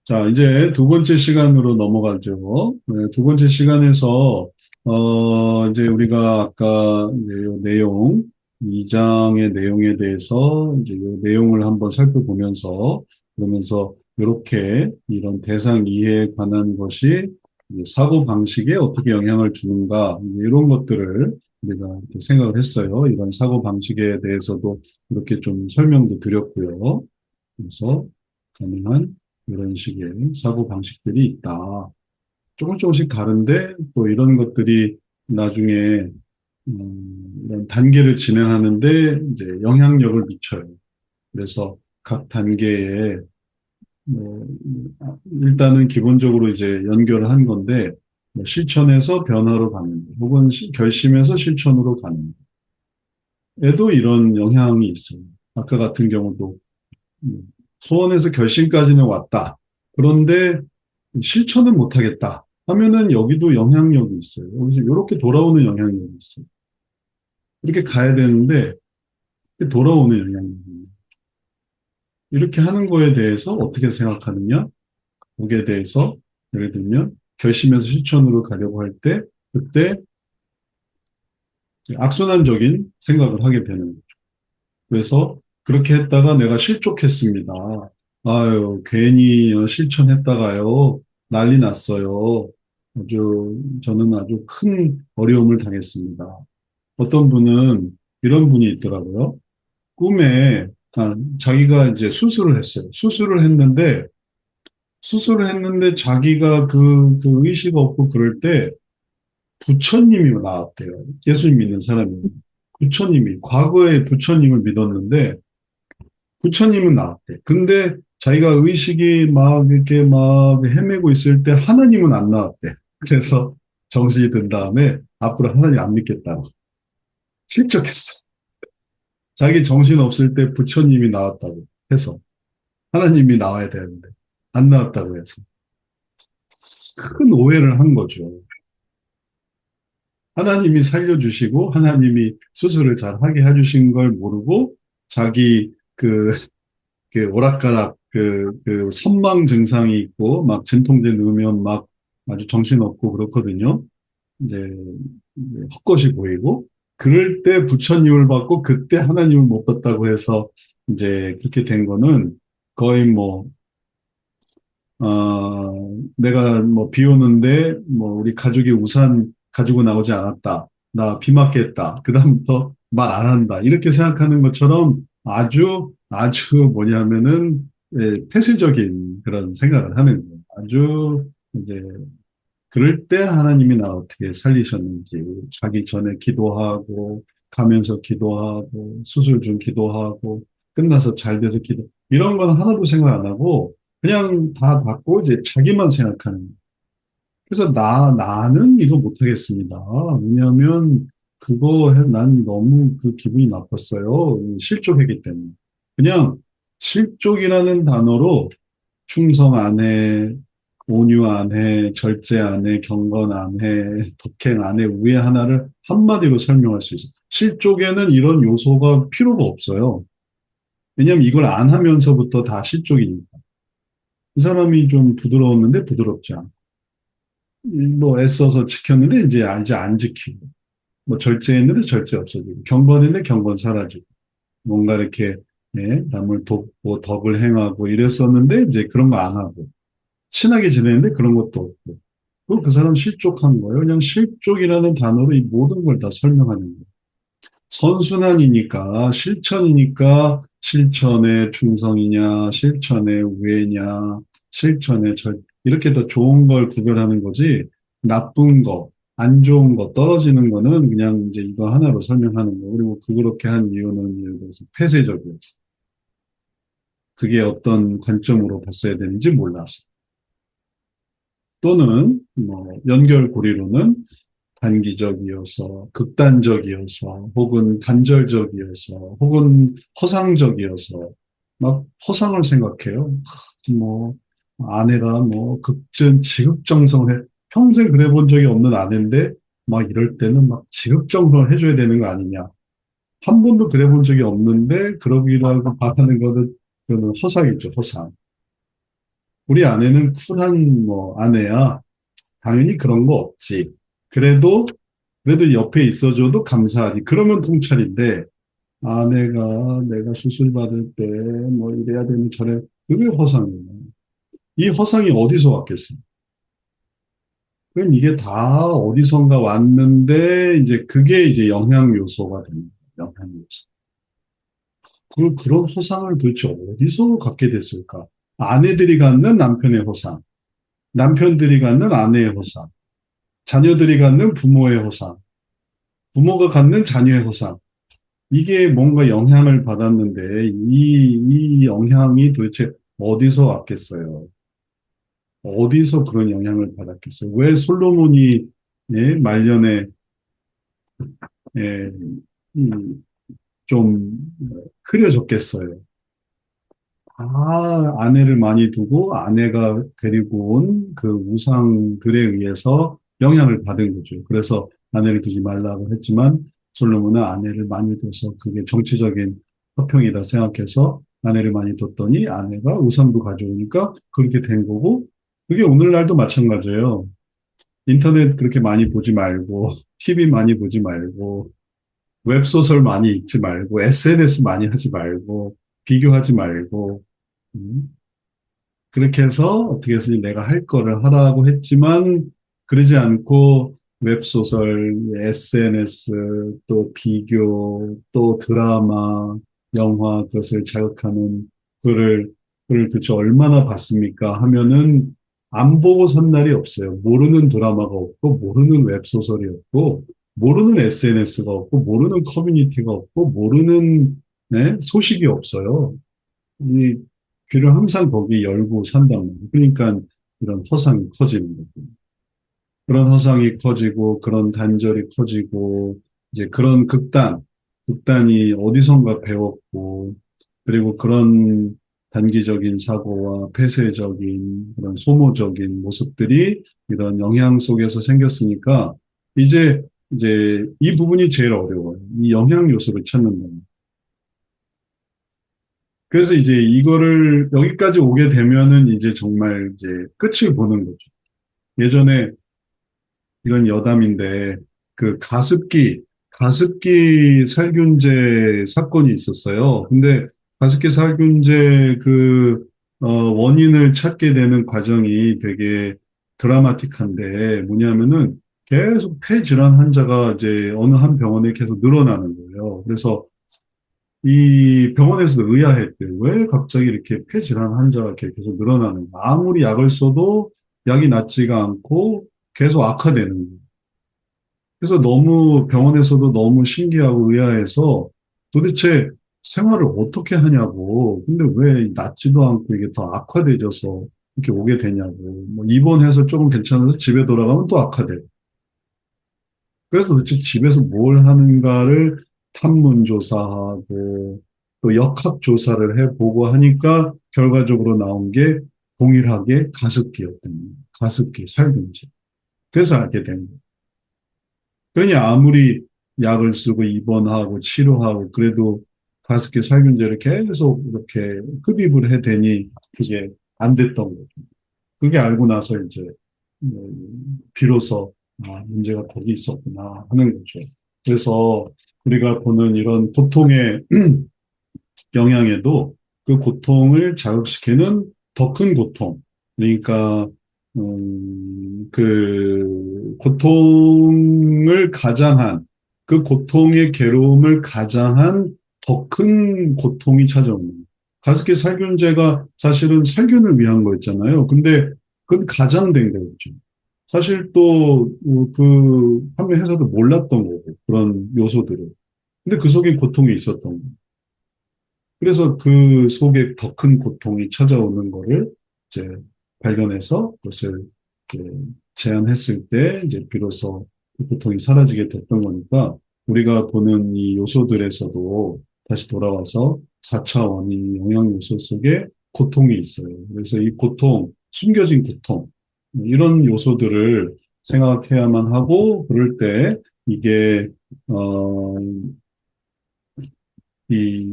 자, 이제 두 번째 시간으로 넘어가죠. 네, 두 번째 시간에서, 이제 우리가 아까 이제 요 내용, 2장의 내용에 대해서 이제 요 내용을 한번 살펴보면서, 그러면서 이렇게 이런 대상 이해에 관한 것이 이제 사고 방식에 어떻게 영향을 주는가, 이제 이런 것들을 우리가 이렇게 생각을 했어요. 이런 사고 방식에 대해서도 이렇게 좀 설명도 드렸고요. 그래서 가능한 이런 식의 사고 방식들이 있다. 조금씩 다른데 또 이런 것들이 나중에 이런 단계를 진행하는데 이제 영향력을 미쳐요. 그래서 각 단계에 뭐 일단은 기본적으로 이제 연결을 한 건데 뭐 실천에서 변화로 가는 거, 혹은 결심에서 실천으로 가는 거에도 이런 영향이 있어요. 아까 같은 경우도 소원에서 결심까지는 왔다. 그런데 실천은 못하겠다 하면은 여기도 영향력이 있어요. 여기서 이렇게 돌아오는 영향력이 있어요. 이렇게 가야 되는데 이렇게 돌아오는 영향력이 있어요. 이렇게 하는 거에 대해서 어떻게 생각하느냐? 거기에 대해서 예를 들면 결심에서 실천으로 가려고 할 때 그때 악순환적인 생각을 하게 되는 거죠. 그래서 그렇게 했다가 내가 실족했습니다. 아유, 괜히 실천했다가요. 난리 났어요. 저는 아주 큰 어려움을 당했습니다. 어떤 분은 이런 분이 있더라고요. 꿈에, 자기가 이제 수술을 했어요. 수술을 했는데 자기가 그 의식 없고 그럴 때 부처님이 나왔대요. 예수님 믿는 사람이. 부처님이, 과거에 부처님을 믿었는데 부처님은 나왔대. 근데 자기가 의식이 막 이렇게 막 헤매고 있을 때 하나님은 안 나왔대. 그래서 정신이 든 다음에 앞으로 하나님 안 믿겠다고 실족했어. 자기 정신 없을 때 부처님이 나왔다고 해서 하나님이 나와야 되는데 안 나왔다고 해서 큰 오해를 한 거죠. 하나님이 살려주시고 하나님이 수술을 잘 하게 해주신 걸 모르고 자기 그 오락가락 그 선망 증상이 있고 막 진통제 넣으면 막 아주 정신없고 그렇거든요. 이제 헛것이 보이고 그럴 때 부처님을 받고 그때 하나님을 못 봤다고 해서 이제 그렇게 된 거는 거의 뭐 내가 뭐 비 오는데 뭐 우리 가족이 우산 가지고 나오지 않았다. 나 비 맞겠다. 그다음부터 말 안 한다. 이렇게 생각하는 것처럼 아주 뭐냐면은 폐쇄적인 그런 생각을 하는 거예요. 아주 이제 그럴 때 하나님이 나 어떻게 살리셨는지 자기 전에 기도하고 가면서 기도하고 수술 중 기도하고 끝나서 잘 돼서 이런 건 하나도 생각 안 하고 그냥 다 받고 이제 자기만 생각하는 거예요. 그래서 나는 이거 못하겠습니다. 왜냐하면 난 너무 그 기분이 나빴어요. 실족했기 때문에. 그냥 실족이라는 단어로 충성 안 해, 온유 안 해, 절제 안 해, 경건 안 해, 독행 안 해, 우애 하나를 한마디로 설명할 수 있어요. 실족에는 이런 요소가 필요가 없어요. 왜냐하면 이걸 안 하면서부터 다 실족이니까. 이 사람이 좀 부드러웠는데 부드럽지 않고, 뭐 애써서 지켰는데 이제 안 지키고, 뭐 절제했는데 절제 없어지고, 경건했는데 경건 사라지고, 뭔가 이렇게 남을 돕고 덕을 행하고 이랬었는데 이제 그런 거 안 하고, 친하게 지내는데 그런 것도 없고. 그 사람 실족한 거예요. 그냥 실족이라는 단어로 이 모든 걸 다 설명하는 거예요. 선순환이니까, 실천이니까, 실천의 충성이냐, 실천의 우애냐, 이렇게 더 좋은 걸 구별하는 거지, 나쁜 거, 안 좋은 거, 떨어지는 거는 그냥 이제 이거 하나로 설명하는 거. 그리고 그렇게 한 이유는 예를 들어서 폐쇄적이었어. 그게 어떤 관점으로 봤어야 되는지 몰라서. 또는 뭐 연결고리로는 단기적이어서 극단적이어서 혹은 단절적이어서 혹은 허상적이어서 막 허상을 생각해요. 뭐 아내가 뭐 지극정성을 해 평생 그래 본 적이 없는 아내인데 막 이럴 때는 막 지극정성을 해줘야 되는 거 아니냐. 한 번도 그래 본 적이 없는데 그러기라고 바라는 거는 그거는 허상이죠, 허상. 우리 아내는 쿨한 뭐 아내야. 당연히 그런 거 없지. 그래도, 그래도 옆에 있어줘도 감사하지. 그러면 통찰인데, 아내가 내가 수술 받을 때 뭐 이래야 되는 저래, 그게 허상이에요. 이 허상이 어디서 왔겠어? 그럼 이게 다 어디선가 왔는데, 이제 그게 이제 영향 요소가 됩니다. 영향 요소. 그런 허상을 도대체 어디서 갖게 됐을까? 아내들이 갖는 남편의 허상, 남편들이 갖는 아내의 허상, 자녀들이 갖는 부모의 허상, 부모가 갖는 자녀의 허상. 이게 뭔가 영향을 받았는데, 이 영향이 도대체 어디서 왔겠어요? 어디서 그런 영향을 받았겠어요? 왜 솔로몬이 예, 말년에 예, 좀 흐려졌겠어요? 아내를 많이 두고 아내가 데리고 온 그 우상들에 의해서 영향을 받은 거죠. 그래서 아내를 두지 말라고 했지만 솔로몬은 아내를 많이 둬서 그게 정치적인 화평이다 생각해서 아내를 많이 뒀더니 아내가 우상도 가져오니까 그렇게 된 거고 그게 오늘날도 마찬가지예요. 인터넷 그렇게 많이 보지 말고 TV 많이 보지 말고 웹소설 많이 읽지 말고 SNS 많이 하지 말고 비교하지 말고 음, 그렇게 해서 어떻게 해서 내가 할 거를 하라고 했지만 그러지 않고 웹소설, SNS, 또 비교, 또 드라마, 영화 그것을 자극하는 글을 글을 도대체 얼마나 봤습니까? 하면은 안 보고 산 날이 없어요. 모르는 드라마가 없고 모르는 웹소설이 없고 모르는 SNS가 없고 모르는 커뮤니티가 없고 모르는 네? 소식이 없어요. 이 귀를 항상 거기 열고 산단 말이에요. 그러니까 이런 허상이 커지는 거죠. 그런 허상이 커지고 그런 단절이 커지고 이제 그런 극단이 어디선가 배웠고 그리고 그런 단기적인 사고와 폐쇄적인 그런 소모적인 모습들이 이런 영향 속에서 생겼으니까 이제 이 부분이 제일 어려워요. 이 영향 요소를 찾는 거예요. 그래서 이제 이거를 여기까지 오게 되면은 이제 정말 이제 끝을 보는 거죠. 예전에 이건 여담인데 그 가습기 살균제 사건이 있었어요. 근데 가습기 살균제 원인을 찾게 되는 과정이 되게 드라마틱한데 뭐냐면은 계속 폐질환 환자가 이제 어느 한 병원에 계속 늘어나는 거예요. 그래서 이 병원에서도 의아했대요. 왜 갑자기 이렇게 폐질환 환자가 이렇게 계속 늘어나는가? 아무리 약을 써도 약이 낫지가 않고 계속 악화되는 거예요. 그래서 너무 병원에서도 너무 신기하고 의아해서 도대체 생활을 어떻게 하냐고. 근데 왜 낫지도 않고 이게 더 악화되져서 이렇게 오게 되냐고. 뭐 입원해서 조금 괜찮아서 집에 돌아가면 또 악화돼. 그래서 도대체 집에서 뭘 하는가를 탐문조사하고 또 역학조사를 해보고 하니까 결과적으로 나온 게 동일하게 가습기였던 거예요. 가습기, 살균제. 그래서 알게 된 거예요. 그러니 아무리 약을 쓰고 입원하고 치료하고 그래도 가습기 살균제를 계속 이렇게 흡입을 해대니 그게 안 됐던 거죠. 그게 알고 나서 이제 비로소 문제가 거기 있었구나 하는 거죠. 그래서 우리가 보는 이런 고통의 영향에도 그 고통을 자극시키는 더 큰 고통, 그러니까 그 고통을 가장한 그 고통의 괴로움을 가장한 더 큰 고통이 찾아옵니다. 가습기 살균제가 사실은 살균을 위한 거였잖아요. 근데 그건 가장된 거였죠. 사실 또 그 판매 회사도 몰랐던 거고 그런 요소들을. 근데 그 속에 고통이 있었던 거예요. 그래서 그 속에 더 큰 고통이 찾아오는 거를 이제 발견해서 그것을 이제 제안했을 때 이제 비로소 그 고통이 사라지게 됐던 거니까 우리가 보는 이 요소들에서도 다시 돌아와서 4차 원인 영향 요소 속에 고통이 있어요. 그래서 이 고통, 숨겨진 고통, 이런 요소들을 생각해야만 하고 그럴 때 이게 어, 이